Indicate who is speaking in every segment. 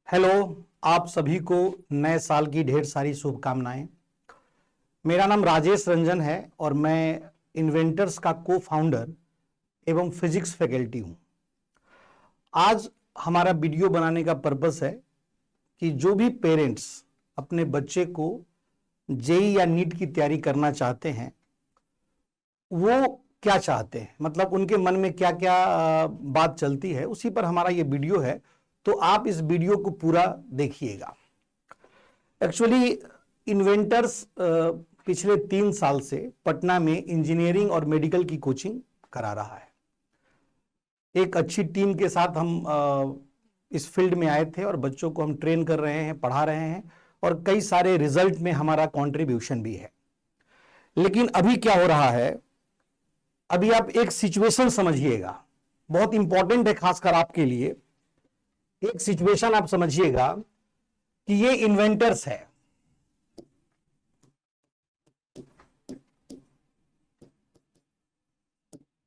Speaker 1: Hello. आप सभी को नए साल की ढेर सारी शुभकामनाएं। मेरा नाम राजेश रंजन है और मैं इन्वेंटर्स का को फाउंडर एवं फिजिक्स फैकल्टी हूं। आज हमारा वीडियो बनाने का पर्पस है कि जो भी पेरेंट्स अपने बच्चे को जेई या नीट की तैयारी करना चाहते हैं वो क्या चाहते हैं, मतलब उनके मन में क्या क्या बात चलती है, उसी पर हमारा ये वीडियो है। तो आप इस वीडियो को पूरा देखिएगा। एक्चुअली इन्वेंटर्स पिछले 3 साल से पटना में इंजीनियरिंग और मेडिकल की कोचिंग करा रहा है। एक अच्छी टीम के साथ हम इस फील्ड में आए थे और बच्चों को हम ट्रेन कर रहे हैं, पढ़ा रहे हैं और कई सारे रिजल्ट में हमारा कंट्रीब्यूशन भी है। लेकिन अभी क्या हो रहा है, अभी आप एक सिचुएशन समझिएगा, बहुत इंपॉर्टेंट है खासकर आपके लिए। एक सिचुएशन आप समझिएगा कि ये इन्वेंटर्स है,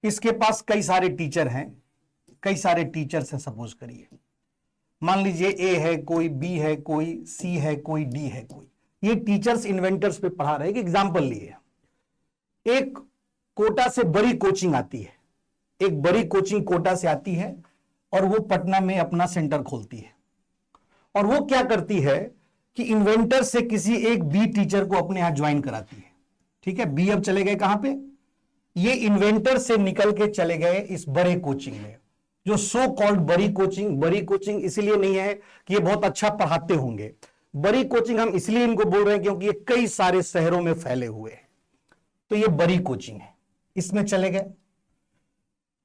Speaker 1: इसके पास कई सारे टीचर हैं, कई सारे टीचर्स हैं। सपोज करिए, मान लीजिए ए है, कोई बी है, कोई सी है, कोई डी है, कोई ये टीचर्स इन्वेंटर्स पे पढ़ा रहे हैं। एक एग्जांपल लिए, एक कोटा से बड़ी कोचिंग आती है, एक बड़ी कोचिंग कोटा से आती है और वो पटना में अपना सेंटर खोलती है। और वो क्या करती है कि इन्वेंटर से किसी एक बी टीचर को अपने यहां ज्वाइन कराती है। ठीक है, बी अब चले गए कहां पे, ये इन्वेंटर से निकल के चले गए इस बड़े कोचिंग में, जो सो कॉल्ड बड़ी कोचिंग। बड़ी कोचिंग इसलिए नहीं है कि ये बहुत अच्छा पढ़ाते होंगे, बड़ी कोचिंग हम इसलिए इनको बोल रहे हैं क्योंकि ये कई सारे शहरों में फैले हुए हैं। तो ये बड़ी कोचिंग है, इसमें चले गए।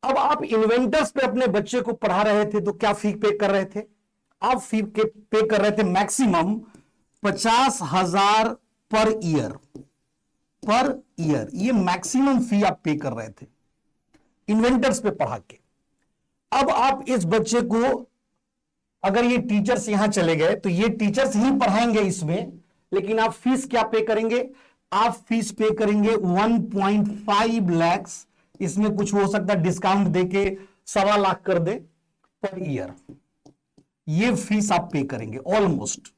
Speaker 1: अब आप इन्वेंटर्स पे अपने बच्चे को पढ़ा रहे थे तो क्या फी पे कर रहे थे? आप फी पे कर रहे थे मैक्सिमम 50,000 पर ईयर। ये मैक्सिमम फी आप पे कर रहे थे इन्वेंटर्स पे पढ़ा के। अब आप इस बच्चे को, अगर ये टीचर्स यहां चले गए तो ये टीचर्स ही पढ़ाएंगे इसमें, लेकिन आप फीस क्या पे करेंगे? आप फीस पे करेंगे 1.5 लाख। इसमें कुछ हो सकता है डिस्काउंट देके 1.25 लाख कर दे पर ईयर। ये फीस आप पे करेंगे ऑलमोस्ट।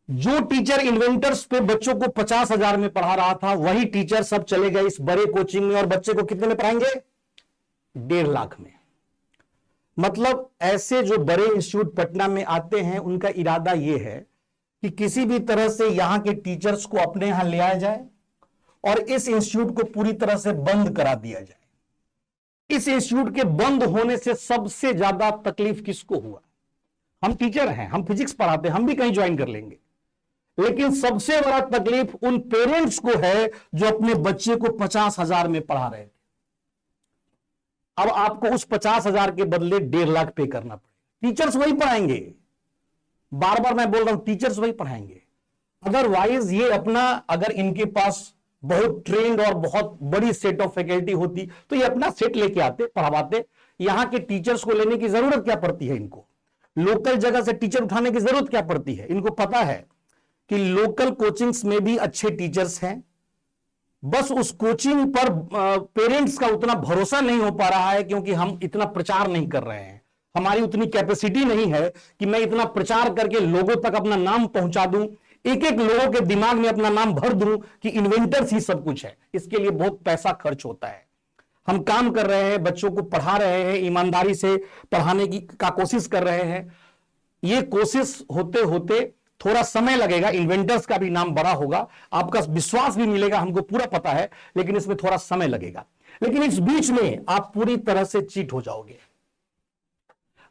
Speaker 1: जो टीचर इन्वेंटर्स पे बच्चों को 50,000 में पढ़ा रहा था, वही टीचर सब चले गए इस बड़े कोचिंग में और बच्चे को कितने में पढ़ाएंगे? 1.5 लाख में। मतलब ऐसे जो बड़े इंस्टीट्यूट पटना में आते हैं, उनका इरादा यह है कि किसी भी तरह से यहां के टीचर्स को अपने यहां ले आया जाए और इस इंस्टीट्यूट को पूरी तरह से बंद करा दिया जाए। इस इंस्टीट्यूट के बंद होने से सबसे ज्यादा तकलीफ किसको हुआ? हम टीचर हैं, हम फिजिक्स पढ़ाते हैं, हम भी कहीं ज्वाइन कर लेंगे, लेकिन सबसे बड़ा तकलीफ उन पेरेंट्स को है जो अपने बच्चे को 50,000 में पढ़ा रहे थे। अब आपको उस 50,000 के बदले 1.5 लाख पे करना पड़ेगा। टीचर्स वही पढ़ाएंगे, बार बार मैं बोल रहा हूं, टीचर्स वही पढ़ाएंगे। अदरवाइज ये अपना, अगर इनके पास बहुत ट्रेंड और बहुत बड़ी सेट ऑफ फैकल्टी होती तो ये अपना सेट लेके आते, पढ़ावाते। यहां के टीचर्स को लेने की जरूरत क्या पड़ती है इनको? लोकल जगह से टीचर उठाने की जरूरत क्या पड़ती है? इनको पता है कि लोकल कोचिंग्स में भी अच्छे टीचर्स हैं, बस उस कोचिंग पर पेरेंट्स का उतना भरोसा नहीं हो पा रहा है क्योंकि हम इतना प्रचार नहीं कर रहे हैं। हमारी उतनी कैपेसिटी नहीं है कि मैं इतना प्रचार करके लोगों तक अपना नाम पहुंचा दूं, एक एक लोगों के दिमाग में अपना नाम भर दूं कि इन्वेंटर्स ही सब कुछ है। इसके लिए बहुत पैसा खर्च होता है। हम काम कर रहे हैं, बच्चों को पढ़ा रहे हैं, ईमानदारी से पढ़ाने की कोशिश कर रहे हैं। ये कोशिश होते होते थोड़ा समय लगेगा, इन्वेंटर्स का भी नाम बड़ा होगा, आपका विश्वास भी मिलेगा, हमको पूरा पता है, लेकिन इसमें थोड़ा समय लगेगा। लेकिन इस बीच में आप पूरी तरह से चीट हो जाओगे।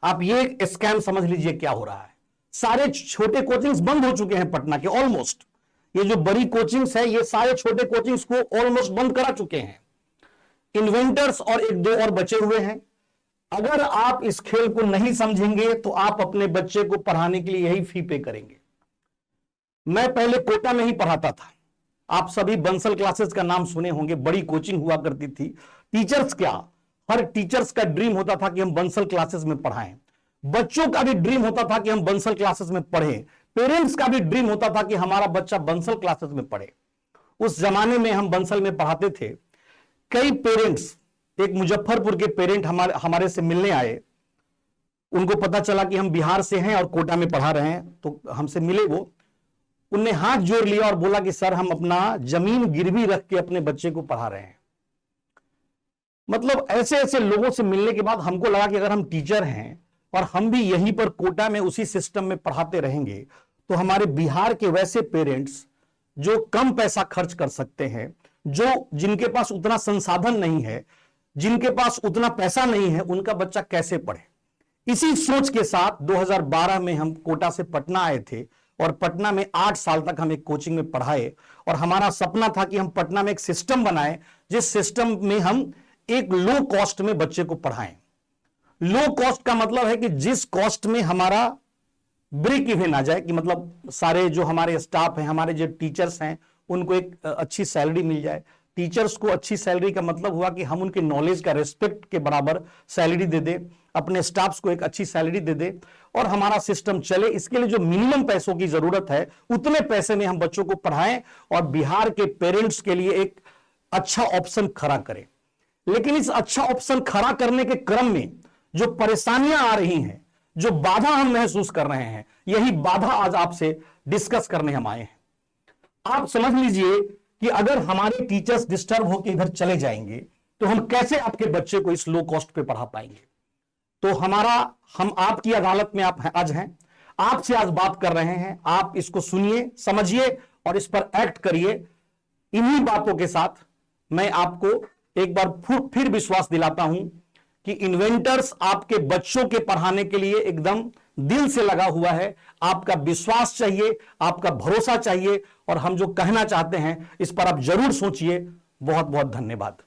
Speaker 1: आप ये स्कैम समझ लीजिए क्या हो रहा है। सारे छोटे कोचिंग्स बंद हो चुके हैं पटना के ऑलमोस्ट। ये जो बड़ी कोचिंग्स है, ये सारे छोटे कोचिंग्स को ऑलमोस्ट बंद करा चुके हैं। इन्वेंटर्स और एक दो और बचे हुए हैं। अगर आप इस खेल को नहीं समझेंगे तो आप अपने बच्चे को पढ़ाने के लिए यही फी पे करेंगे। मैं पहले कोटा में ही पढ़ाता था, आप सभी बंसल क्लासेस का नाम सुने होंगे, बड़ी कोचिंग हुआ करती थी। टीचर्स क्या, हर टीचर्स का ड्रीम होता था कि हम बंसल क्लासेस में पढ़ाएं। बच्चों का भी ड्रीम होता था कि हम बंसल क्लासेस में पढ़ें। पेरेंट्स का भी ड्रीम होता था कि हमारा बच्चा बंसल क्लासेस में पढ़े। उस जमाने में हम बंसल में पढ़ाते थे। कई पेरेंट्स, एक मुजफ्फरपुर के पेरेंट हमारे से मिलने आए उनको पता चला कि हम बिहार से हैं और कोटा में पढ़ा रहे हैं, तो हमसे मिले वो, उनने हाथ जोड़ लिया और बोला कि सर हम अपना जमीन गिरवी रख के अपने बच्चे को पढ़ा रहे हैं। मतलब ऐसे ऐसे लोगों से मिलने के बाद हमको लगा कि अगर हम टीचर हैं और हम भी यहीं पर कोटा में उसी सिस्टम में पढ़ाते रहेंगे तो हमारे बिहार के वैसे पेरेंट्स जो कम पैसा खर्च कर सकते हैं, जो जिनके पास उतना संसाधन नहीं है, जिनके पास उतना पैसा नहीं है, उनका बच्चा कैसे पढ़े। इसी सोच के साथ 2012 में हम कोटा से पटना आए थे और पटना में 8 साल तक हम एक कोचिंग में पढ़ाए और हमारा सपना था कि हम पटना में एक सिस्टम बनाएं जिस सिस्टम में हम एक लो कॉस्ट में बच्चे को पढ़ाएं। लो कॉस्ट का मतलब है कि जिस कॉस्ट में हमारा ब्रेक इवन आ जाए, कि मतलब सारे जो हमारे स्टाफ हैं, हमारे जो टीचर्स हैं, उनको एक अच्छी सैलरी मिल जाए। टीचर्स को अच्छी सैलरी का मतलब हुआ कि हम उनके नॉलेज का रिस्पेक्ट के बराबर सैलरी दे दे, अपने स्टाफ्स को एक अच्छी सैलरी दे दे और हमारा सिस्टम चले। इसके लिए जो मिनिमम पैसों की जरूरत है उतने पैसे में हम बच्चों को पढ़ाएं और बिहार के पेरेंट्स के लिए एक अच्छा ऑप्शन खड़ा करें। लेकिन इस अच्छा ऑप्शन खड़ा करने के क्रम में जो परेशानियां आ रही हैं, जो बाधा हम महसूस कर रहे हैं, यही बाधा आज आपसे डिस्कस करने हम आए हैं। आप समझ लीजिए कि अगर हमारे टीचर्स डिस्टर्ब होकर इधर चले जाएंगे तो हम कैसे आपके बच्चे को इस लो कॉस्ट पे पढ़ा पाएंगे। तो हम आपकी अदालत में आप आज हैं, आपसे आज बात कर रहे हैं। आप इसको सुनिए, समझिए और इस पर एक्ट करिए। इन्हीं बातों के साथ मैं आपको एक बार फिर विश्वास दिलाता हूं कि इन्वेंटर्स आपके बच्चों के पढ़ाने के लिए एकदम दिल से लगा हुआ है। आपका विश्वास चाहिए, आपका भरोसा चाहिए और हम जो कहना चाहते हैं इस पर आप जरूर सोचिए। बहुत बहुत धन्यवाद।